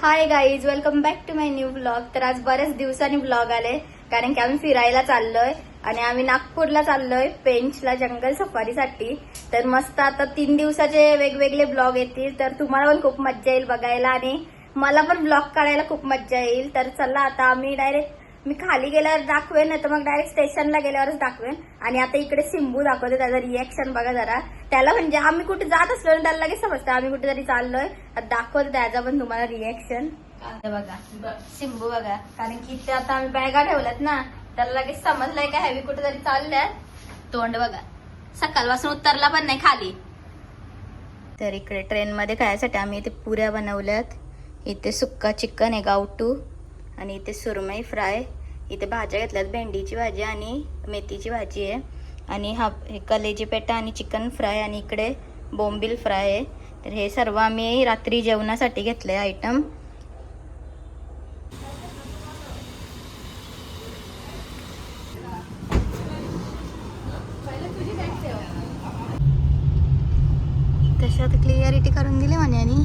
High guys, welcome back to my new blog. तर आज बऱ्याच दिवसांनी ब्लॉग आले कारण की आम्ही फिरायला चाललोय आणि आम्ही नागपूरला चाललोय पेंचला जंगल सफारीसाठी. तर मस्त आता 3 दिवसाचे वेगवेगळे ब्लॉग येतील, तर तुम्हाला पण खूप मज्जा येईल बघायला आणि मला पण ब्लॉग काढायला खूप मज्जा येईल. तर चला आता आम्ही मी खाली गेल्यावर दाखवेन, नाही तर मग डायरेक्ट स्टेशनला गेल्यावरच दाखवेन. आणि आता इकडे सिंबू दाखवते, त्याचा रिएक्शन बघा जरा. त्याला म्हणजे आम्ही कुठे जात असलो ना त्याला लगेच समजतं आम्ही कुठेतरी चाललोय. दाखवते त्याचा पण तुम्हाला रिएक्शन. बघा सिंबू बघा, कारण की इथे आता आम्ही बॅगा ठेवल्यात ना, त्याला लगेच समजलंय का हॅवी कुठेतरी चालल्यात. तोंड बघा, सकाळपासून उतरला पण नाही खाली. तर इकडे ट्रेन मध्ये खायसाठी आम्ही इथे पुऱ्या बनवल्यात. इथे सुक्का चिकन आहे गावटू आणि इथे सुरमई फ्राय. इथे भाज्या घेतल्यात, भेंडीची भाजी आणि मेथीची भाजी आहे आणि हे कलेजी पेटा आणि चिकन फ्राय आणि इकडे बोंबील फ्राय आहे. तर हे सर्व आम्ही रात्री जेवणासाठी घेतले आयटम. तशात क्लिअरिटी करून दिली म्हणे आणि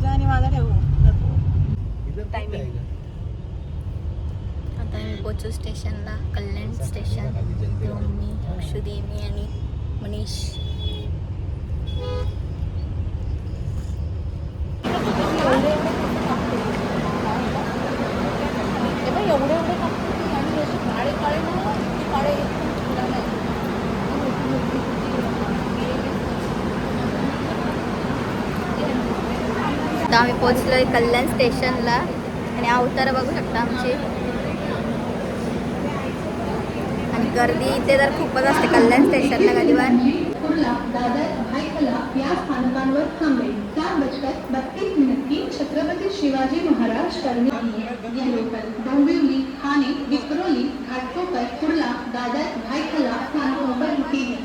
आणि माझा ठेवू. आता आम्ही पोचू स्टेशनला, कल्याण स्टेशन. मी अक्षुदेवी आणि मनीष. आता आम्ही पोचलोय कल्याण स्टेशनला आणि अवतार बघू शकता आमची. आणि गर्दी इथे तर खूपच असते कल्याण स्टेशनला. गलिवान या स्थानकांवर थांबेल. 4:32 छत्रपती शिवाजी महाराज टर्मिनस लोकल डोंबिवली, ठाणे, विक्रोली, घाटकोपर, कुर्ला, दादर, भायखला स्थानकों पर रुकेगी.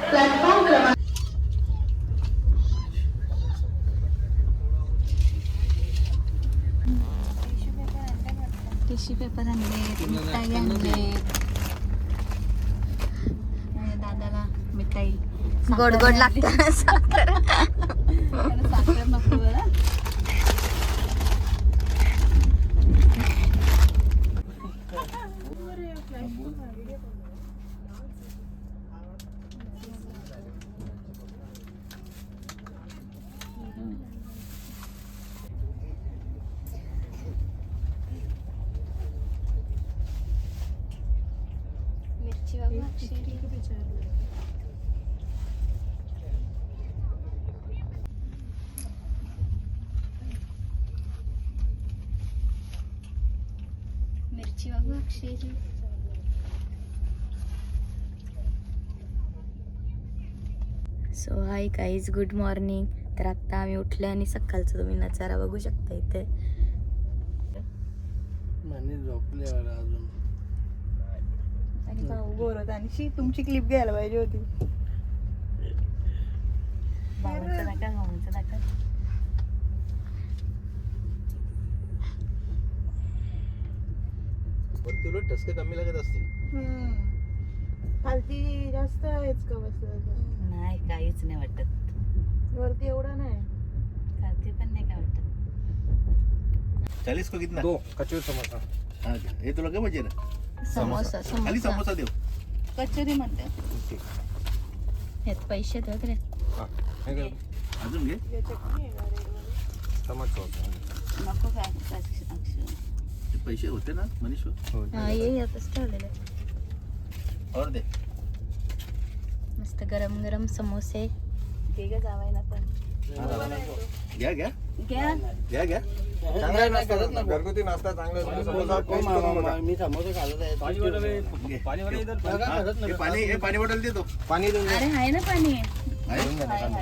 प्लॅटफॉर्म क्रमांक टिश्यू पेपर आणले, मिठाई आणले. दादाला मिठाई गोड गोड लागतं. साखर साखर नको बरं. मिरची बघा. मिरची बघू अक्षयची. So hi guys, good morning. तर आता आम्ही उठले आणि सकाळचं तुम्ही नजारा बघू शकता इथे. अजून आणि भाऊ बोलत आणि तुमची क्लिप घ्यायला पाहिजे होती. भाऊंचं नका. वरती उलट ठसके कमी लागत असतील. खालती जास्त आहेच का बस? नाही, काहीच नाही वाटत. वरती एवढा नाही. खालती पण नाही काय वाटत. 40 को कितना? 2 कचोरी समोसा. हाँ, ये तुला काय पाहिजे ना? समोसा खाली समोसा देऊ. कचोरी म्हणते. ह्यात पैसे आहेत वगैरे. हा, हे घे. अजून घे. चटणी आहे. टमाटर सॉस. नको काय ते पैसे होते ना मनीष? हो. हा, ये यातच ठेवलेले. और दे. मस्त गरम गरम समोसे. घे जावायला पण. घ्या घ्या घ्या. घ्या घ्या. चांगला नाश्ता घरगुती नाश्ता चांगला आहे. समोसा टेस्ट करून बघा. मी समोसा खाल्ला आहे. पाणी बॉटल देतो. पाणी देऊन अरे आहे ना पाणी. आहे?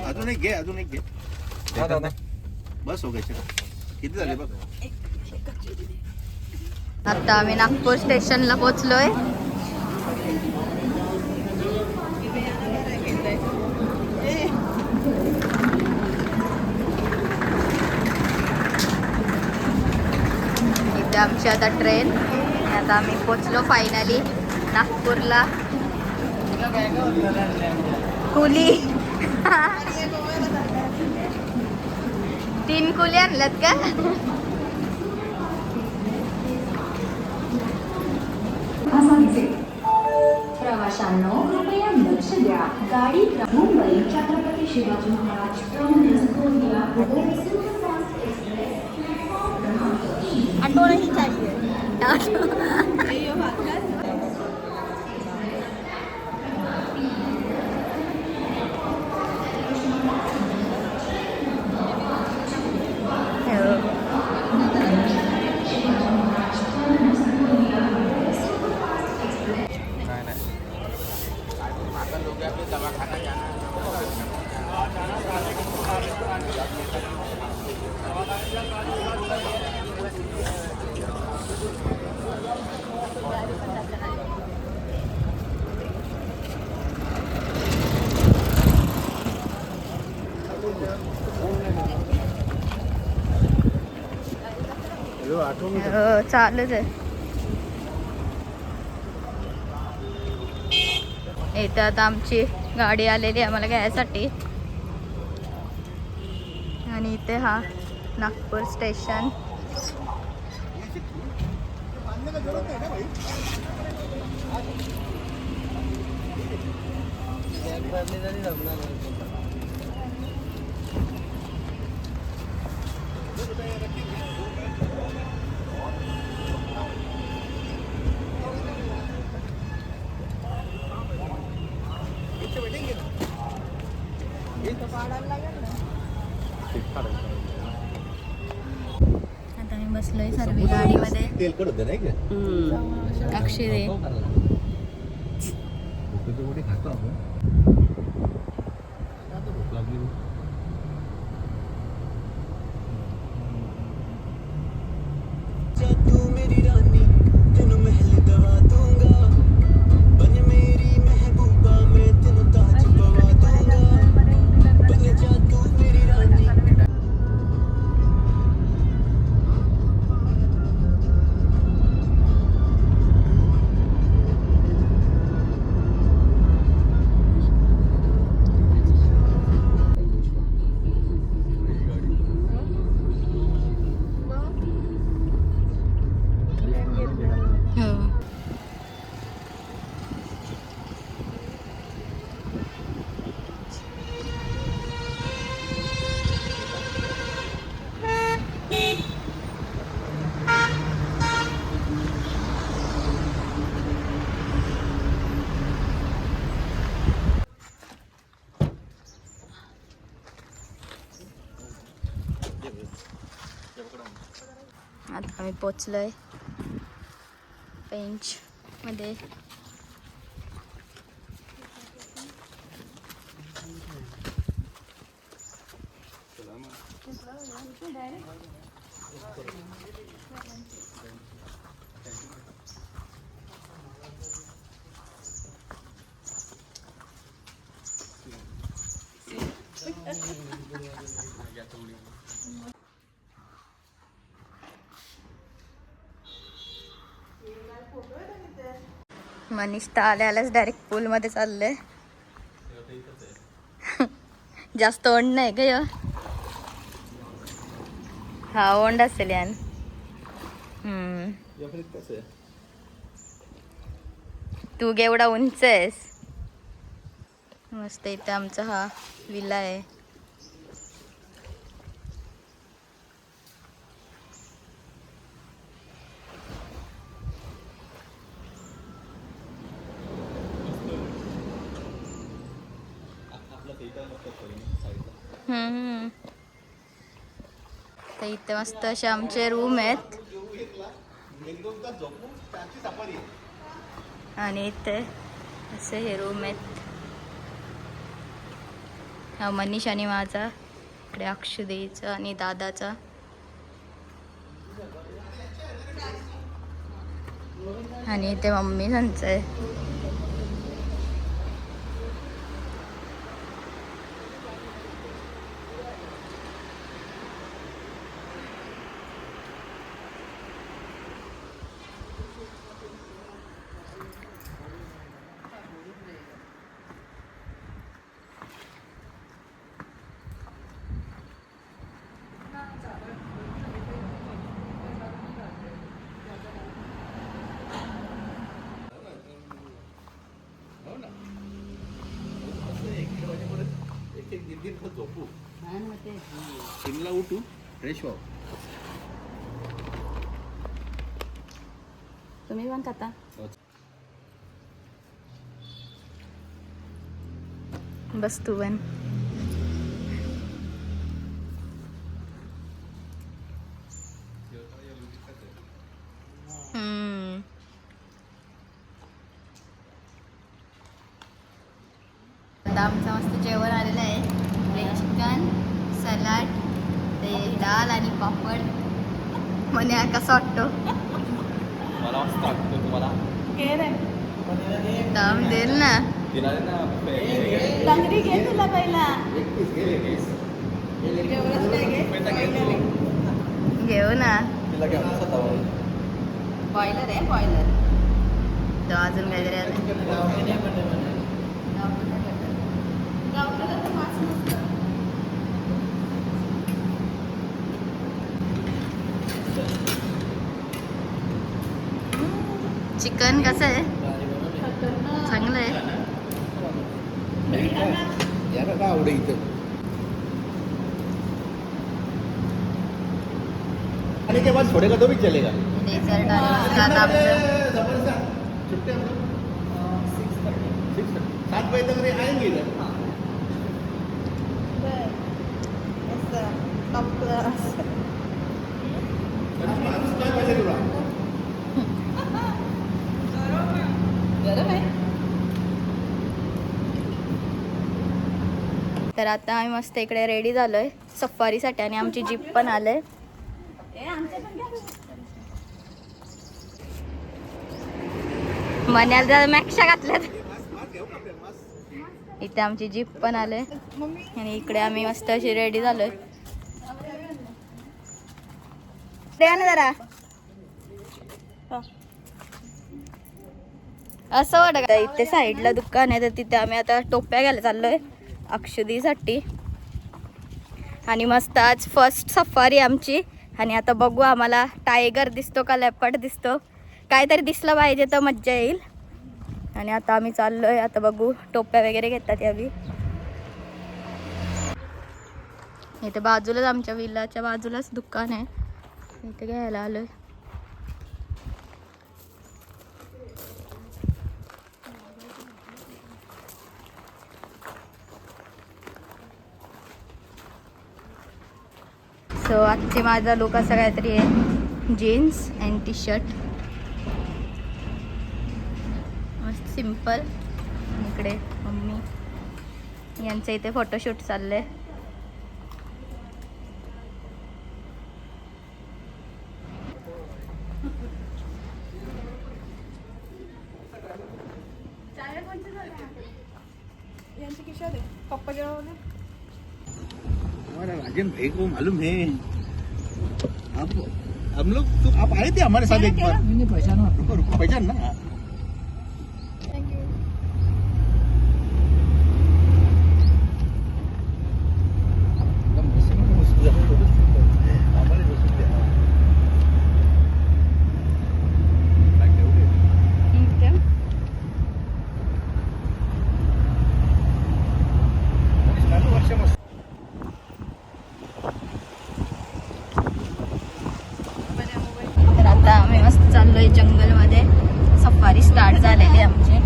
अजून एक घे, अजून एक घे. द्या दादा. बस हो गए. किती झाले बघ. आता आम्ही नागपूर स्टेशनला पोहोचलोय. इथे आमची आता ट्रेन. आता आम्ही पोचलो फायनली. नागपूरला कुली 3 कुली आणल्यात का? प्रवाशांनो कृपया लक्ष द्या. गाडी Mumbai Chhatrapati Shivaji Maharaj terminus Gondia superfast express आठवड्याची चालली आहे. चालूच आहे. इथं आता आमची गाडी आलेली आहे आम्हाला घ्यायसाठी. आणि इथे हा नागपूर स्टेशन. आता मी बसलोय सर्व गाडीमध्ये. तेलकट होते नाही का? अक्षरे कुठे खातो आपण. तू मेरी रानी तेनू महल दवा दूंगा बन मेरी महबूबा मैं तेनू ताज पवा दूंगा बन जा तू मेरी रानी. आता आम्ही पोचलोय पेंच मध्ये. मनीष तर आल्यालाच डायरेक्ट पूल मध्ये चाललंय. जास्त ओंड नाही का ह्यो? हा ओंड असेल यान. तू एवढा उंच आहेस. मस्त. इथं आमचा हा विला आहे. तर इथे मस्त असे आमचे रूम आहेत. आणि इथे असे हे रूम आहेत. हा मनीष आणि माझा, इकडे अक्षदेचा आणि दादाचा. आणि इथे मम्मी त्यांचं आहे. कुर्ला उठू फ्रेश व्हाव. तुम्ही पण खाता. बस तू पण. आता आमचं मस्त जेवण आलेलं आहे. इकडे चिकन, सलाड, ते डाळ आणि पापड. म्हणे कसा वाटतो? मला मस्त वाटतं. तुम्हाला दाम देईल ना. तिला ना लंगडी घे तुला पहिला. एक पीस घे. जेवढंच नाही घे. घेऊ ना. तिला घ्या स्वतःवर. बॉयलर आहे बॉयलर. तो अजून काहीतरी आलं. चिकन कसं आहे? चांगलं आहे. याला का आवडे इथं. आने के बाद छोड़ेगा तो भी चलेगा. डेझर्ट आणि मस्त आता आमचं छुट्टे हम लोग 7 बजे तक आएंगे इधर. मस्त. टॉप. काय पाहिजे तुला. गरम आहे. तर आता आम्ही मस्त इकडे रेडी झालोय सफारीसाठी आणि आमची जीप पण आलंय. मन्याला मॅक्शा घातल्यात. इथे आमची जीप पण आले आणि इकडे आम्ही मस्त अशी रेडी झालोय. द्या ना जरा. असं वाटत इथे साईडला दुकान आहे तर तिथे आम्ही आता टोप्या घ्यायला चाललोय अक्षुदीसाठी. आणि मस्त आज फर्स्ट सफारी आमची. आणि आता बघू आम्हाला टायगर दिसतो का लेपर्ड दिसतो. काहीतरी दिसलं पाहिजे तर मज्जा येईल. आणि आता आम्ही चाललोय. आता बघू टोप्या वगैरे घेतात यावी. इथे बाजूलाच आमच्या विल्लाच्या बाजूलाच दुकान आहे. इथे घ्यायला आलोय. सो आजचे माझा लुक असा काहीतरी आहे. जीन्स अँड टी शर्ट मस्त सिम्पल. इकडे मम्मी यांचं इथे फोटोशूट चाललंय. यांची किशोर आहे. पप्पा जेवण हमारा राजन भाई को मालूम है. आप हम लोग आप आए थे हमारे साथ एक बार. मैंने पहचाना. रुको पहचान ना. तर आता आम्ही मस्त चाललोय जंगलमध्ये. सफारी स्टार्ट झालेली आमची.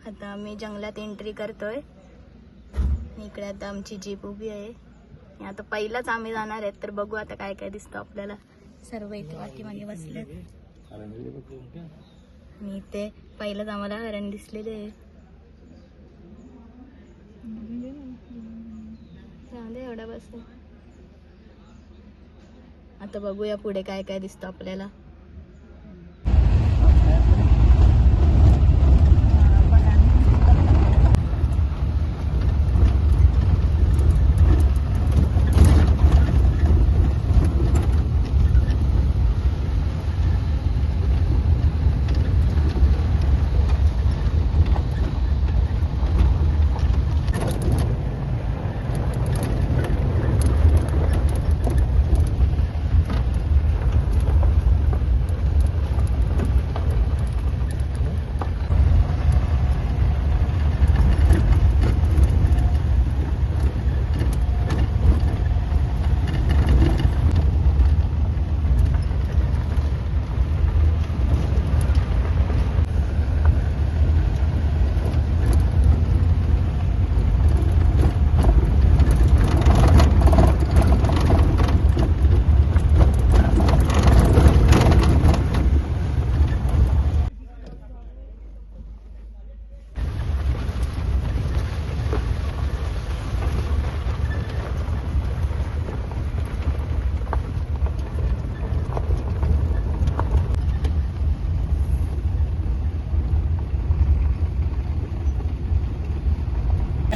आता आम्ही जंगलात एंट्री करतोय. इकडे आता आमची जीप उभी आहे. आता पहिलाच आम्ही जाणार आहेत तर बघू आता काय काय दिसतं आपल्याला. सर्व इथे वाटीमागे बसले आणि इथे पहिलाच आम्हाला हरण दिसलेले आहे. एवढा बस. आता बघूया पुढे काय काय दिसतं आपल्याला.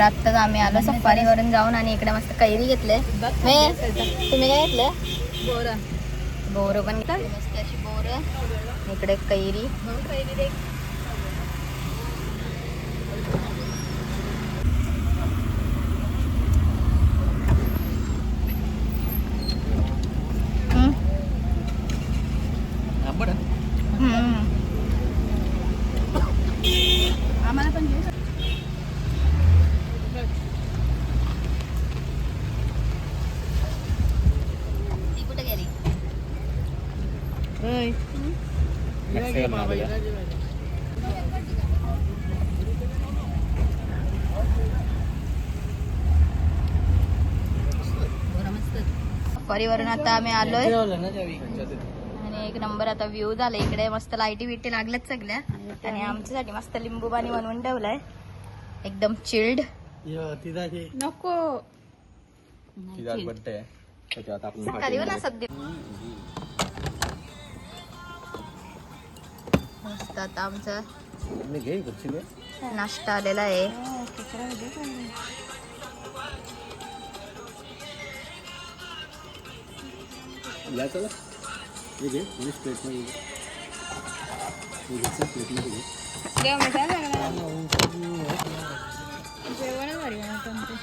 तर आत्ताच आम्ही आलो सफारीवरून जाऊन आणि इकडे मस्त कैरी घेतले. तुम्ही काय घेतलं? बोरं पण घेतली मस्त अशी बोरं. इकडे कैरी. आंबट आहे. आम्हाला पण घेऊ शकतो. ती कुठे गेली? सफारीवरून आता आम्ही आलोय आणि एक नंबर आता व्ह्यू झाला इकडे. मस्त लाईटी बिटी लागल्यात सगळ्या आणि आमच्यासाठी मस्त लिंबू पाणी बनवून ठेवलंय एकदम चिल्ड. नको बड्डे आहे त्याच्यात आपण सकाळी ना सध्या मस्त आता आमचा घे कुठची घे. नाश्ता आलेला आहे. या चला हे घे वीस प्लेटमध्ये घे. हे घे प्लेटमध्ये घे. जेवण जेवणच भारी बनवतो आमचं.